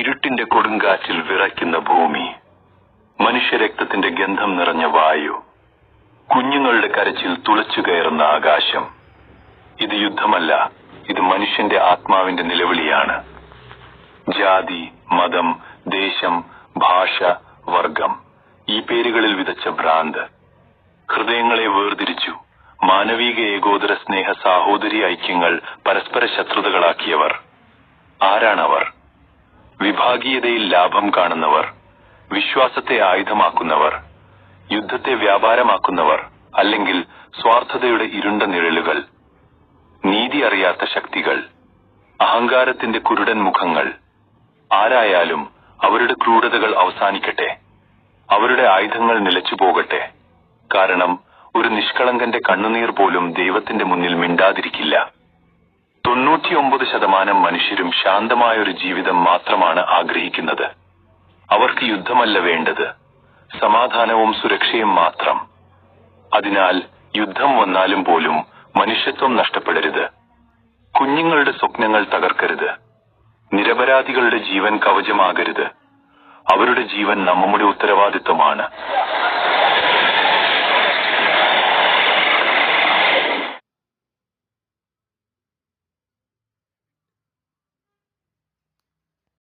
ഇരുട്ടിന്റെ കൊടുങ്കാറ്റിൽ വിറയ്ക്കുന്ന ഭൂമി, മനുഷ്യരക്തത്തിന്റെ ഗന്ധം നിറഞ്ഞ വായു, കുഞ്ഞുങ്ങളുടെ കരച്ചിൽ തുളച്ചു കയറുന്ന ആകാശം. ഇത് യുദ്ധമല്ല, ഇത് മനുഷ്യന്റെ ആത്മാവിന്റെ നിലവിളിയാണ്. ജാതി, മതം, ദേശം, ഭാഷ, വർഗം, ഈ പേരുകളിൽ വിതച്ച ഭ്രാന്ത് ഹൃദയങ്ങളെ വേർതിരിച്ചു. മാനവിക ഏകോദര സ്നേഹ സാഹോദര്യ ഐക്യങ്ങൾ പരസ്പര ശത്രുതകളാക്കിയവർ. ആരാണവർ? വിഭാഗീയതയിൽ ലാഭം കാണുന്നവർ, വിശ്വാസത്തെ ആയുധമാക്കുന്നവർ, യുദ്ധത്തെ വ്യാപാരമാക്കുന്നവർ, അല്ലെങ്കിൽ സ്വാർത്ഥതയുടെ ഇരുണ്ട നിഴലുകൾ. നീതി അറിയാത്ത ശക്തികൾ, അഹങ്കാരത്തിന്റെ കുരുടൻ മുഖങ്ങൾ. ആരായാലും അവരുടെ ക്രൂരതകൾ അവസാനിക്കട്ടെ, അവരുടെ ആയുധങ്ങൾ നിലച്ചു പോകട്ടെ. കാരണം ഒരു നിഷ്കളങ്കന്റെ കണ്ണുനീർ പോലും ദൈവത്തിന്റെ മുന്നിൽ മിണ്ടാതിരിക്കില്ല. 99% മനുഷ്യരും ശാന്തമായൊരു ജീവിതം മാത്രമാണ് ആഗ്രഹിക്കുന്നത്. അവർക്ക് യുദ്ധമല്ല വേണ്ടത്, സമാധാനവും സുരക്ഷയും മാത്രം. അതിനാൽ യുദ്ധം വന്നാലും പോലും മനുഷ്യത്വം നഷ്ടപ്പെടരുത്. കുഞ്ഞുങ്ങളുടെ സ്വപ്നങ്ങൾ തകർക്കരുത്. നിരപരാധികളുടെ ജീവൻ കവചമാകരുത്. അവരുടെ ജീവൻ നമ്മുടെ ഉത്തരവാദിത്വമാണ്.